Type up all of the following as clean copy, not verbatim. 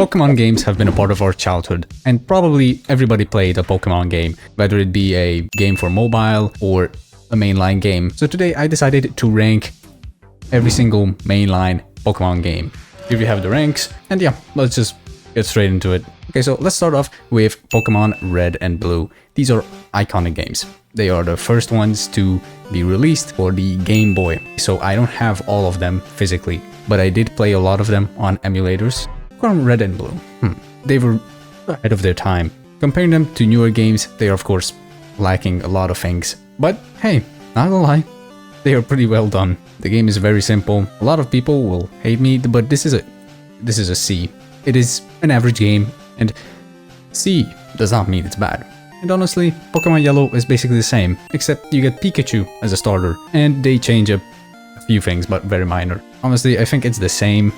Pokemon games have been a part of our childhood, and probably everybody played a Pokemon game, whether it be a game for mobile or a mainline game. So today I decided to rank every single mainline Pokemon game. Here we have the ranks, and yeah, let's just get straight into it. Okay, so let's start off with Pokemon Red and Blue. These are iconic games. They are the first ones to be released for the Game Boy. So I don't have all of them physically, but I did play a lot of them on emulators. Pokemon Red and Blue, they were ahead of their time. Comparing them to newer games, they are of course lacking a lot of things. But hey, not gonna lie, they are pretty well done. The game is very simple. A lot of people will hate me, but this is a C. It is an average game, and C does not mean it's bad. And honestly, Pokemon Yellow is basically the same, except you get Pikachu as a starter, and they change up a few things, but very minor. Honestly, I think it's the same.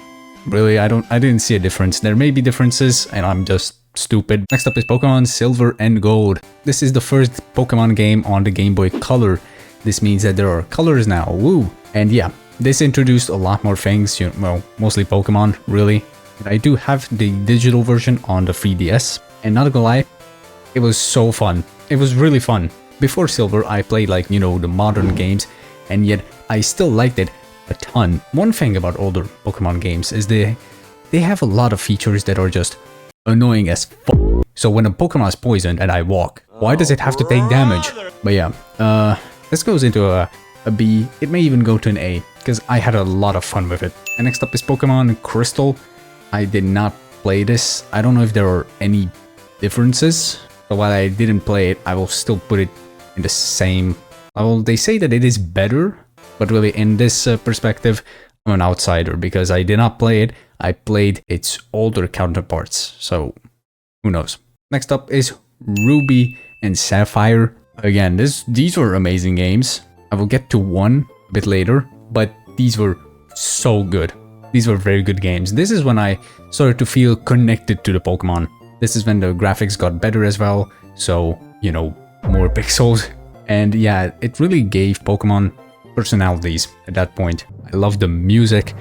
Really, I didn't see a difference. There may be differences, and I'm just stupid. Next up is Pokemon Silver and Gold. This is the first Pokemon game on the Game Boy Color. This means that there are colors now, woo! And yeah, this introduced a lot more things, well, mostly Pokemon, really. And I do have the digital version on the 3DS, and not gonna lie, it was so fun. It was really fun. Before Silver, I played like, the modern games, and yet I still liked it a ton. One thing about older Pokemon games is they have a lot of features that are just annoying as fuck. So when a Pokemon is poisoned and I walk, why does it have to take damage? But yeah, this goes into a B. It may even go to an A, because I had a lot of fun with it. And next up is Pokemon Crystal. I did not play this. I don't know if there are any differences. So while I didn't play it, I will still put it in the same level. They say that it is better, but really in this perspective, I'm an outsider because I did not play it. I played its older counterparts, so who knows. Next up is Ruby and Sapphire. Again, these were amazing games. I will get to one a bit later, but these were so good. These were very good games. This is when I started to feel connected to the Pokemon. This is when the graphics got better as well, so, more pixels. And yeah, it really gave Pokemon personalities at that point. I love the music.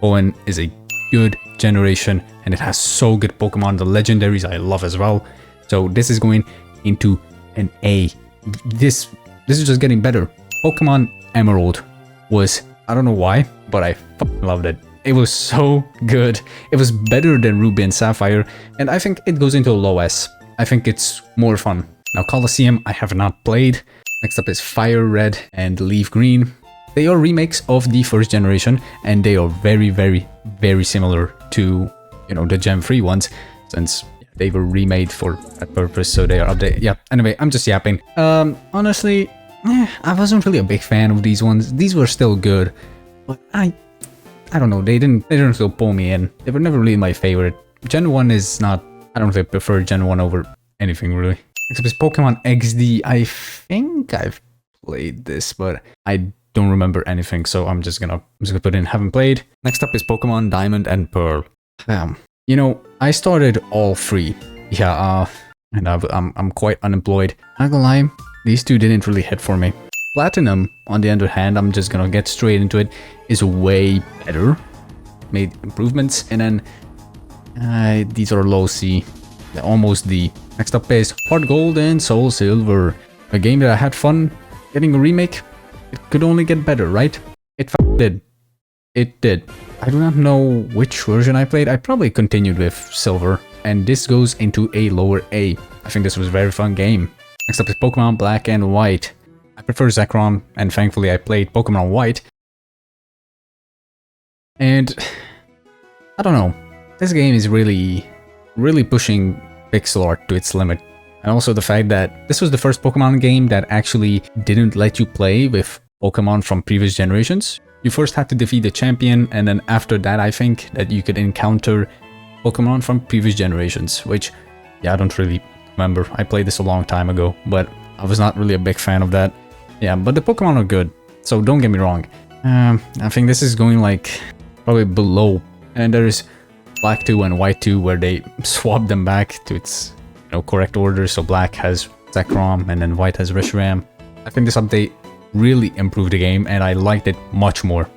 Owen is a good generation, and it has so good Pokemon. The legendaries I love as well. So this is going into an A. This is just getting better. Pokemon Emerald was, I don't know why, but I loved it. It was so good. It was better than Ruby and Sapphire, and I think it goes into a low S. I think it's more fun. Now Colosseum I have not played. Next up is Fire Red and Leaf Green. They are remakes of the first generation, and they are very, very, very similar to, the Gen 3 ones, since they were remade for that purpose, so they are updated. Yeah, anyway, I'm just yapping. Honestly, I wasn't really a big fan of these ones. These were still good, but I don't know, they didn't still pull me in. They were never really my favorite. Gen 1 is not, I don't really prefer Gen 1 over anything really. Next up is Pokemon XD. I think I've played this, but I don't remember anything, so I'm just gonna put in haven't played. Next up is Pokemon Diamond and Pearl. I started all three. Yeah, and I'm quite unemployed. Not gonna lie, these two didn't really hit for me. Platinum, on the other hand, I'm just gonna get straight into it, is way better. Made improvements, and then these are low C, almost D. Next up is Heart Gold and Soul Silver, a game that I had fun getting a remake. It could only get better, right? It did. It did. I do not know which version I played. I probably continued with Silver, and this goes into a lower A. I think this was a very fun game. Next up is Pokemon Black and White. I prefer Zekrom, and thankfully I played Pokemon White. And I don't know. This game is really pushing pixel art to its limit. And also the fact that this was the first Pokemon game that actually didn't let you play with Pokemon from previous generations. You first had to defeat the champion, and then after that I think that you could encounter Pokemon from previous generations, which, yeah, I don't really remember. I played this a long time ago, but I was not really a big fan of that. Yeah, but the Pokemon are good, so don't get me wrong. I think this is going like probably below, and there's Black 2 and White 2 where they swap them back to its correct order. So Black has Zekrom and then White has Reshiram. I think this update really improved the game, and I liked it much more.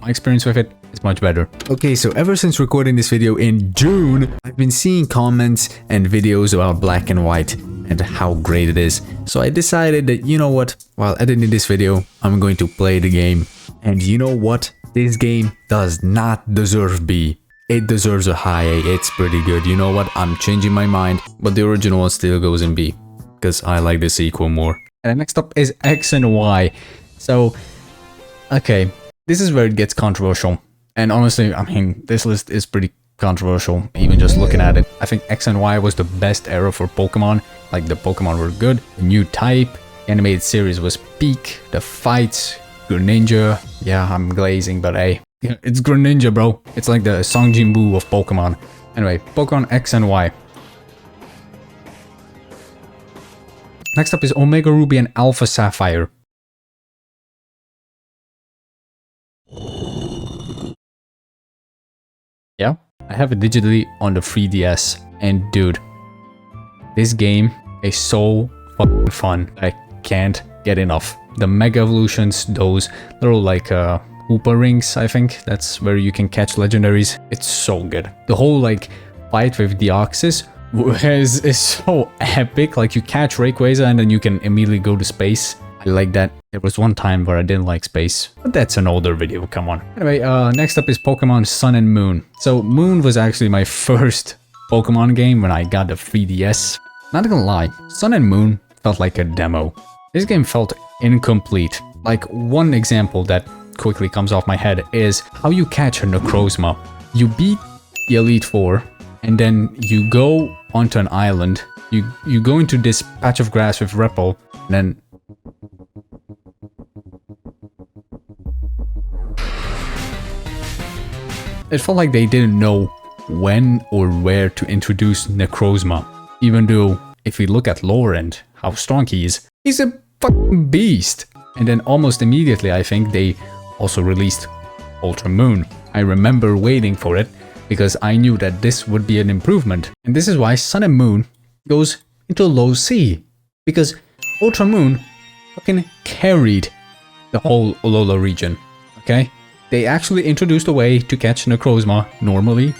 My experience with it is much better. Okay, so ever since recording this video in June, I've been seeing comments and videos about Black and White and how great it is. So I decided that, you know what, while editing this video, I'm going to play the game. And you know what? This game does not deserve B. It deserves a high A. It's pretty good. You know what? I'm changing my mind, but the original one still goes in B because I like the sequel more. And next up is X and Y. So, okay, this is where it gets controversial. And honestly, I mean, this list is pretty controversial, even just looking at it. I think X and Y was the best era for Pokemon. Like, the Pokemon were good. The new type, animated series was peak. The fights, Greninja. Yeah, I'm glazing, but hey, it's Greninja, bro. It's like the Songjinboo of Pokemon. Anyway, Pokemon X and Y. Next up is Omega Ruby and Alpha Sapphire. Yeah, I have it digitally on the 3DS, and dude, this game is so fucking fun. I can't get enough. The Mega Evolutions, those little like Hoopa rings, I think that's where you can catch legendaries. It's so good. The whole like fight with Deoxys is so epic. Like, you catch Rayquaza and then you can immediately go to space. I like that. There was one time where I didn't like space, but that's an older video, come on. Anyway, next up is Pokemon Sun and Moon. So Moon was actually my first Pokemon game when I got the 3DS. Not gonna lie, Sun and Moon felt like a demo. This game felt incomplete. Like, one example that quickly comes off my head is how you catch a Necrozma. You beat the Elite Four, and then you go onto an island. You go into this patch of grass with Ripple, and then it felt like they didn't know when or where to introduce Necrozma. Even though, if we look at lore and how strong he is, he's a fucking beast. And then almost immediately, I think they also released Ultra Moon. I remember waiting for it because I knew that this would be an improvement. And this is why Sun and Moon goes into low C. Because Ultra Moon fucking carried the whole Alola region, okay? They actually introduced a way to catch Necrozma normally.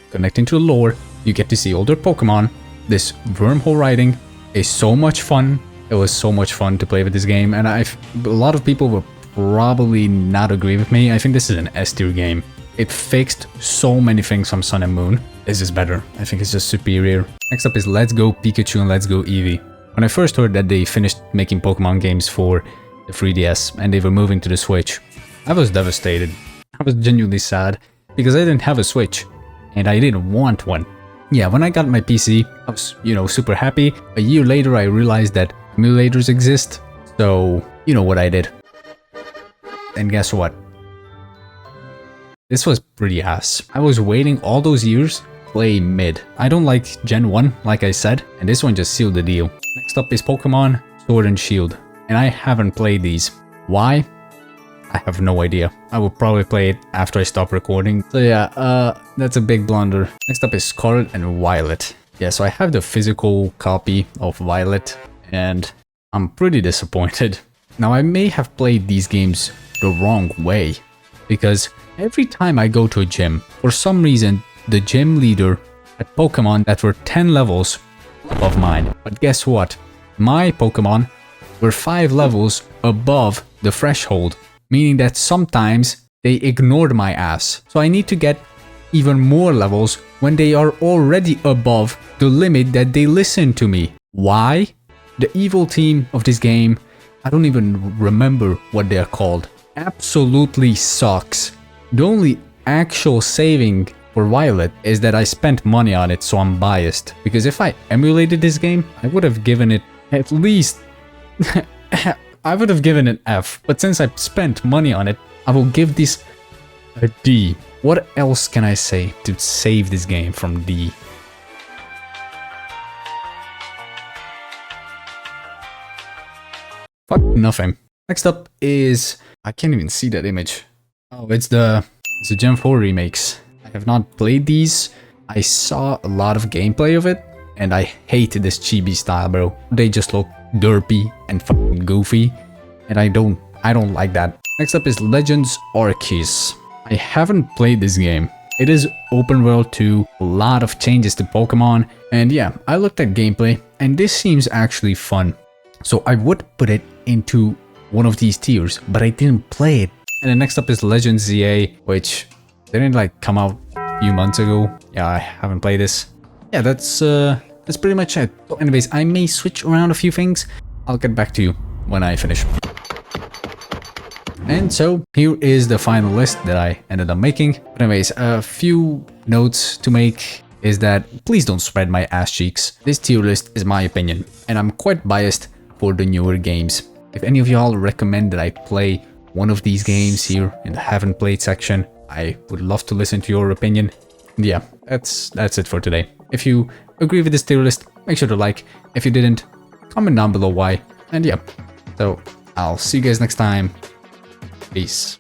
Connecting to the lore, you get to see older Pokemon. This wormhole riding is so much fun. It was so much fun to play with this game, and a lot of people will probably not agree with me. I think this is an S tier game. It fixed so many things from Sun and Moon. This is better. I think it's just superior. Next up is Let's Go Pikachu and Let's Go Eevee. When I first heard that they finished making Pokemon games for the 3DS and they were moving to the Switch, I was devastated. I was genuinely sad because I didn't have a Switch and I didn't want one. Yeah, when I got my PC, I was, you know, super happy. A year later, I realized that emulators exist. So, you know what I did. And guess what? This was pretty ass. I was waiting all those years to play mid. I don't like Gen 1, like I said, and this one just sealed the deal. Next up is Pokemon Sword and Shield, and I haven't played these. Why? I have no idea. I will probably play it after I stop recording. So yeah, that's a big blunder. Next up is Scarlet and Violet. Yeah, so I have the physical copy of Violet, and I'm pretty disappointed. Now, I may have played these games the wrong way, because every time I go to a gym, for some reason, the gym leader had Pokemon that were 10 levels above mine. But guess what? My Pokemon were 5 levels above the threshold, meaning that sometimes they ignored my ass. So I need to get even more levels when they are already above the limit that they listen to me. Why? The evil team of this game, I don't even remember what they are called, absolutely sucks. The only actual saving for Violet is that I spent money on it, so I'm biased. Because if I emulated this game, I would have given it at least... I would have given it F. But since I spent money on it, I will give this a D. What else can I say to save this game from D? Fuck nothing. Next up is... I can't even see that image. Oh, it's the Gen 4 remakes. I have not played these. I saw a lot of gameplay of it, and I hate this chibi style, bro. They just look derpy and fucking goofy, and I don't like that. Next up is Legends Arceus. I haven't played this game. It is open world too, a lot of changes to Pokemon, and yeah, I looked at gameplay and this seems actually fun. So I would put it into one of these tiers, but I didn't play it. And then next up is Legends ZA, which didn't like come out a few months ago. Yeah, I haven't played this. Yeah, that's pretty much it. So anyways, I may switch around a few things. I'll get back to you when I finish. And so here is the final list that I ended up making. But anyways, a few notes to make is that please don't spread my ass cheeks. This tier list is my opinion, and I'm quite biased for the newer games. If any of y'all recommend that I play one of these games here in the haven't played section, I would love to listen to your opinion. And yeah, that's it for today. If you agree with this tier list, make sure to like. If you didn't, comment down below why. And yeah, so I'll see you guys next time. Peace.